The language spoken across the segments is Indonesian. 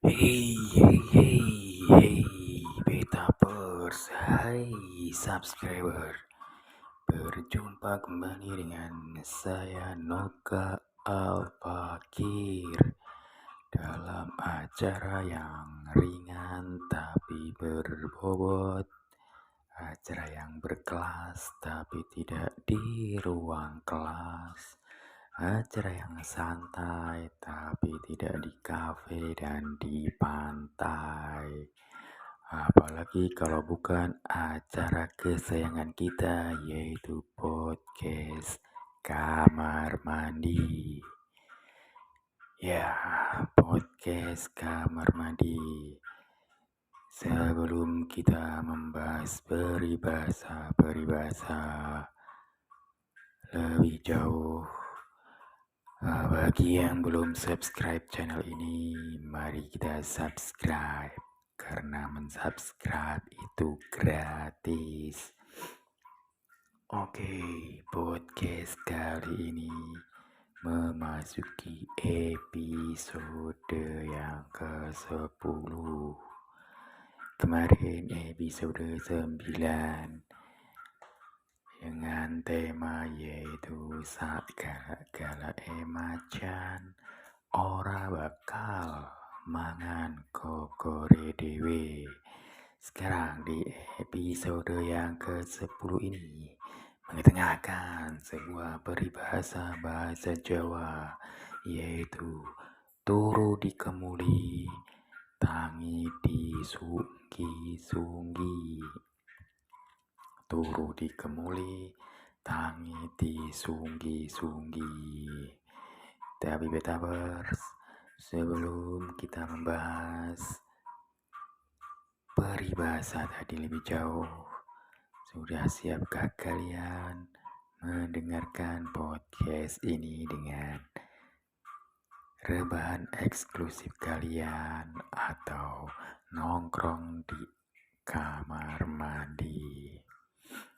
Hey, hey, hey, hey, Betapers, hai subscriber. Berjumpa kembali dengan saya Noka Alfakir dalam acara yang ringan tapi berbobot, acara yang berkelas tapi tidak di ruang kelas, acara yang santai tapi tidak di kafe dan di pantai. Apalagi kalau bukan acara kesayangan kita, yaitu podcast Kamar Mandi. Ya, podcast Kamar Mandi. Sebelum kita membahas peribahasa lebih jauh, bagi yang belum subscribe channel ini, mari kita subscribe. Karena mensubscribe itu gratis. Oke, podcast kali ini memasuki episode yang ke-10. Kemarin episode 9 dengan tema yaitu saat galak-galak macan ora bakal mangan kokore dewe. Sekarang di episode yang ke-10 ini mengetengahkan sebuah peribahasa bahasa Jawa, yaitu turu dikemuli, tangi disunggi-sunggi. Turu dikemuli, tangi disunggi-sunggi. Tapi Betavers, sebelum kita membahas peribahasa tadi lebih jauh, sudah siapkah kalian mendengarkan podcast ini dengan rebahan eksklusif kalian atau nongkrong di kamar mandi?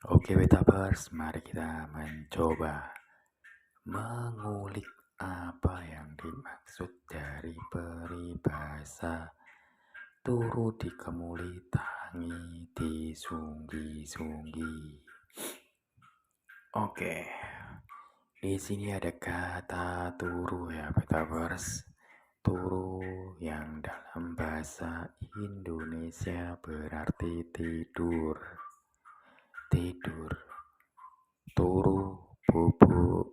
Oke Betavers, mari kita mencoba mengulik apa yang dimaksud dari peribahasa turu dikemuli, tangi disunggi-sunggi. Oke, di sini ada kata turu ya Betavers. Turu yang dalam bahasa Indonesia berarti tidur. Tidur. Turu, bubuk,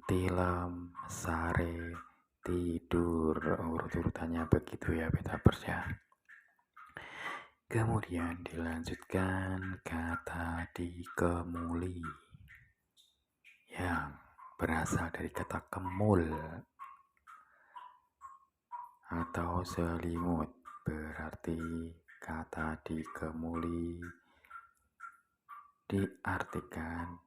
tilam, sare, tidur. Urut-urutannya begitu ya Betavers ya. Kemudian dilanjutkan kata dikemuli yang berasal dari kata kemul atau selimut. Berarti kata dikemuli diartikan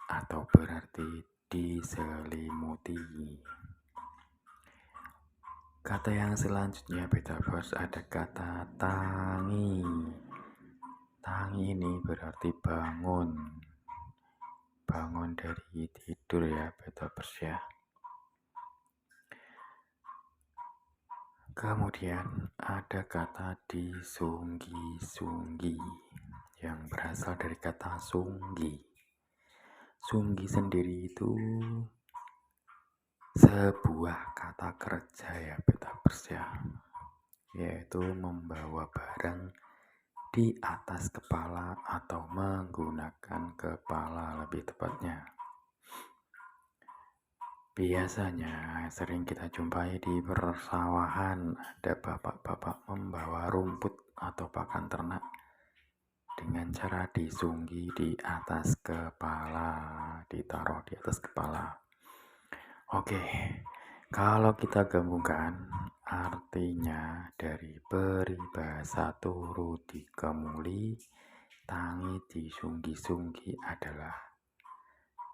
atau berarti diselimuti. Kata yang selanjutnya Betavers ada kata tangi. Tangi ini berarti bangun. Bangun dari tidur ya Betavers ya. Kemudian ada kata disunggi-sunggi yang berasal dari kata sunggi. Sunggi sendiri itu sebuah kata kerja ya Betavers ya, yaitu membawa barang di atas kepala atau menggunakan kepala lebih tepatnya. Biasanya sering kita jumpai di persawahan ada bapak-bapak membawa rumput atau pakan ternak dengan cara disunggi di atas kepala, ditaruh di atas kepala. Oke, kalau kita gabungkan artinya dari peribahasa turu dikemuli, tangi disunggi-sunggi adalah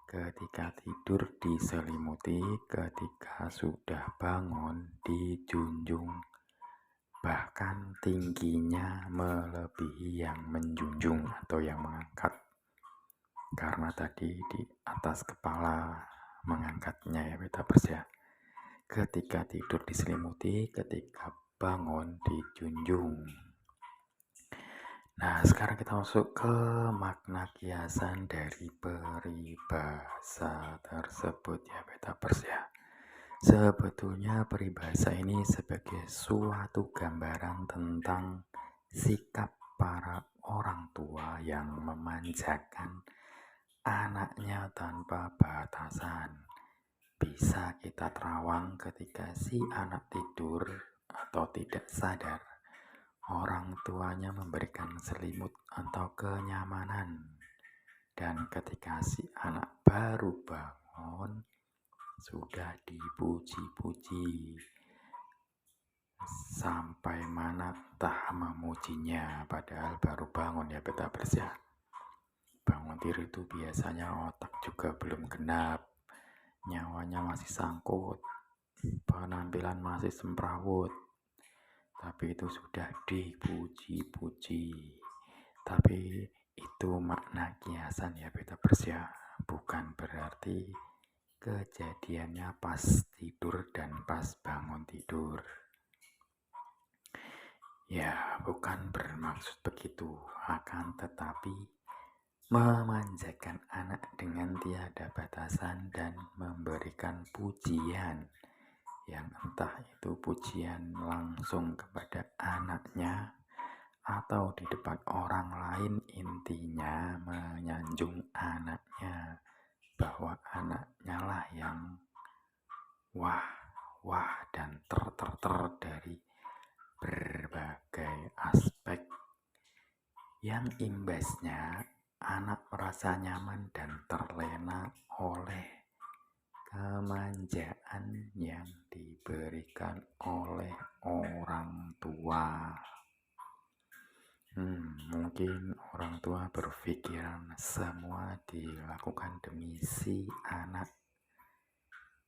ketika tidur diselimuti, ketika sudah bangun dijunjung, bahkan tingginya melebihi yang menjunjung atau yang mengangkat. Karena tadi di atas kepala mengangkatnya ya Betavers ya. Ketika tidur diselimuti, ketika bangun dijunjung. Nah, sekarang kita masuk ke makna kiasan dari peribahasa tersebut ya, Betapers ya. Sebetulnya peribahasa ini sebagai suatu gambaran tentang sikap para orang tua yang memanjakan anaknya tanpa batasan. Bisa kita terawang ketika si anak tidur atau tidak sadar. Orang tuanya memberikan selimut atau kenyamanan. Dan ketika si anak baru bangun, sudah dipuji-puji. Sampai mana tak memujinya, padahal baru bangun ya Betapers ya. Bangun tidur itu biasanya otak juga belum genap. Nyawanya masih sangkut. Penampilan masih semrawut. Tapi itu sudah dipuji-puji. Tapi itu makna kiasan ya Betapers ya. Bukan berarti kejadiannya pas tidur dan pas bangun tidur. Ya, bukan bermaksud begitu. Akan tetapi memanjakan anak dengan tiada batasan dan memberikan pujian yang entah itu pujian langsung kepada anaknya atau di depan orang lain, intinya menyanjung anaknya bahwa anaknya lah yang wah dan ter dari berbagai aspek yang imbasnya anak merasa nyaman dan terlena oleh kemanjaan yang diberikan oleh orang tua. Mungkin orang tua berpikiran semua dilakukan demi si anak,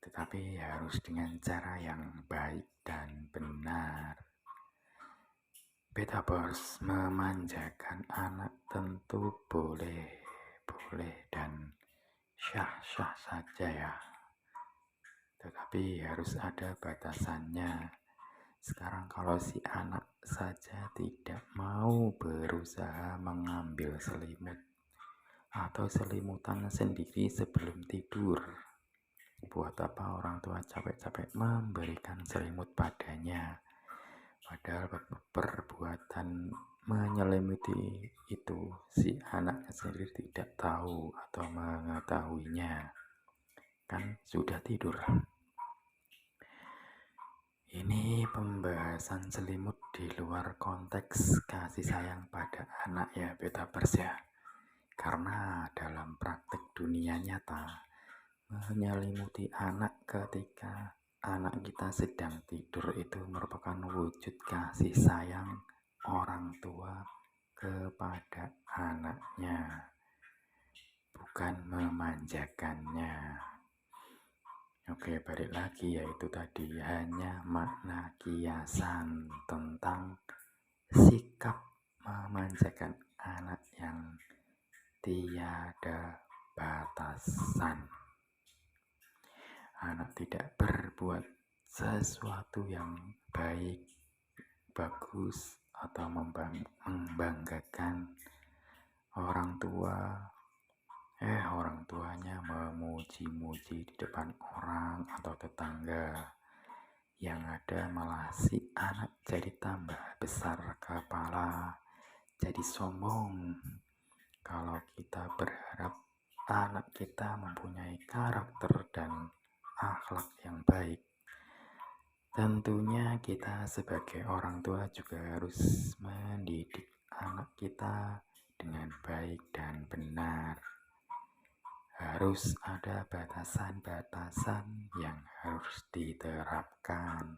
tetapi harus dengan cara yang baik dan benar. Betapers, memanjakan anak tentu boleh dan syah-syah saja ya. Tetapi harus ada batasannya. Sekarang kalau si anak saja tidak mau berusaha mengambil selimut atau selimutan sendiri sebelum tidur, buat apa orang tua capek-capek memberikan selimut padanya? Padahal perbuatan menyelimuti itu si anaknya sendiri tidak tahu atau mengetahuinya, kan sudah tidur. Ini pembahasan selimut di luar konteks kasih sayang pada anak ya Betapers ya. Karena dalam praktek dunia nyata, menyelimuti anak ketika anak kita sedang tidur itu merupakan wujud kasih sayang orang tua kepada anaknya, bukan memanjakannya. Oke, balik lagi yaitu tadi hanya makna kiasan tentang sikap memanjakan anak yang tiada batasan. Anak tidak berbuat sesuatu yang baik, bagus, atau membanggakan orang tua. Orang tuanya memuji-muji di depan orang atau tetangga. Yang ada malah si anak jadi tambah besar kepala, jadi sombong. Kalau kita berharap anak kita mempunyai karakter dan akhlak yang baik, tentunya kita sebagai orang tua juga harus mendidik anak kita dengan baik dan benar. Harus ada batasan-batasan yang harus diterapkan.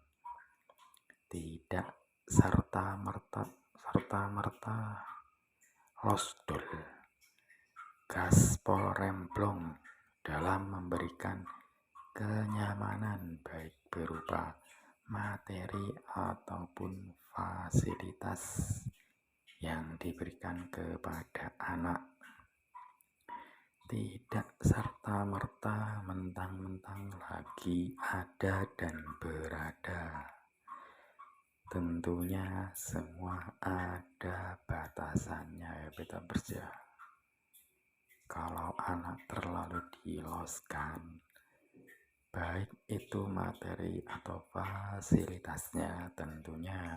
Tidak serta-merta losdol, gaspol remblong dalam memberikan kenyamanan baik berupa materi ataupun fasilitas yang diberikan kepada anak. Tidak serta-merta mentang-mentang lagi ada dan berada, tentunya semua ada batasannya ya beta bersih. Kalau anak terlalu diloskan, baik itu materi atau fasilitasnya, tentunya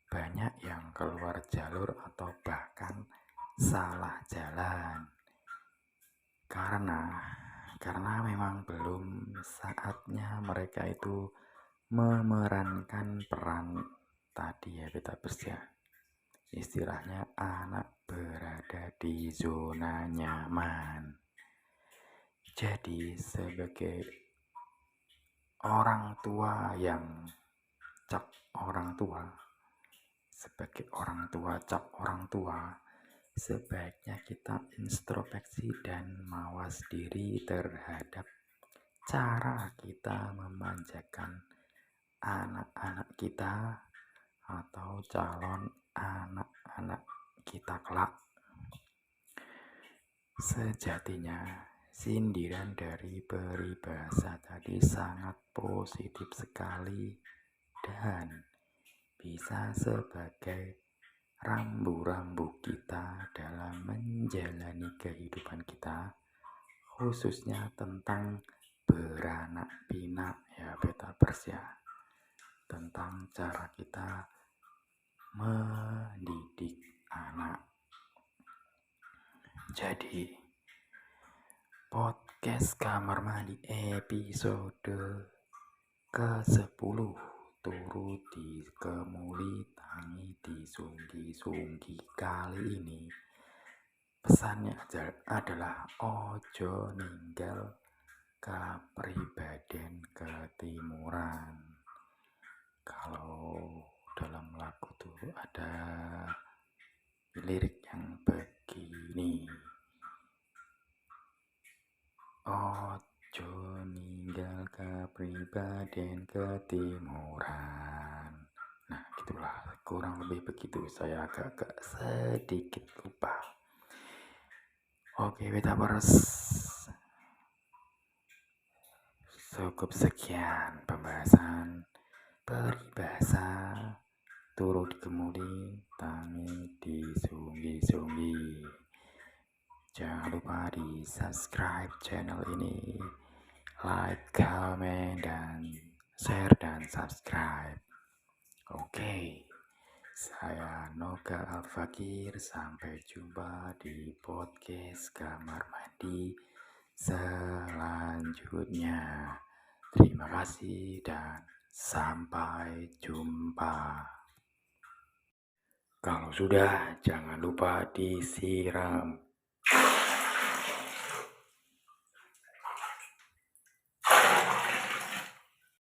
banyak yang keluar jalur atau bahkan salah jalan. Karena memang belum saatnya mereka itu memerankan peran tadi ya beta bersih. Istilahnya anak berada di zona nyaman. Jadi sebagai orang tua yang cap orang tua, sebagai orang tua cap orang tua, sebaiknya kita introspeksi dan mawas diri terhadap cara kita memanjakan anak-anak kita atau calon anak-anak kita kelak. Sejatinya, sindiran dari peribahasa tadi sangat positif sekali dan bisa sebagai rambu-rambu kita dalam menjalani kehidupan kita, khususnya tentang beranak pinak ya beta bersih, tentang cara kita mendidik anak. Jadi podcast kamar mandi episode ke-10 turut dikemuli tangi disunggi-sunggi kali ini. Pesannya adalah ojo ninggal kapribaden ketimuran. Kalau dalam lagu tuh ada lirik yang begini, ojo ninggal kapribaden ketimuran. Nah gitulah, kurang lebih begitu, saya agak sedikit lupa. Oke Metaverse, cukup sekian pembahasan peribahasa turut dikemuli tangi disunggi-sunggi. Jangan lupa di subscribe channel ini, like, comment, dan share dan subscribe. Oke, saya Noga Al-Fakir, sampai jumpa di podcast kamar mandi selanjutnya. Terima kasih dan sampai jumpa. Kalau sudah, jangan lupa disiram